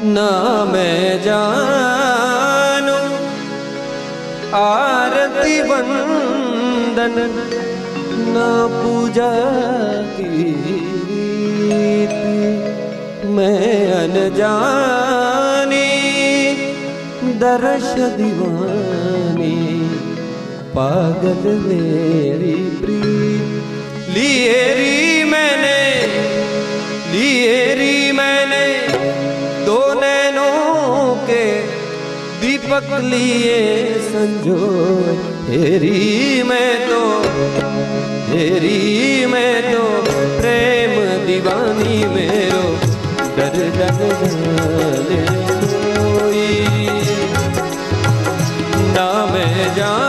ना मैं जानू आरती वंदन ना पूजा की मैं अनजानी दर्श दीवानी पागल मेरी प्रीत लिए री मैंने दो नैनों के दीपक लिए संजो हेरी मैं तो प्रेम दीवानी मेरो दर्द जाने कोई ना मैं जान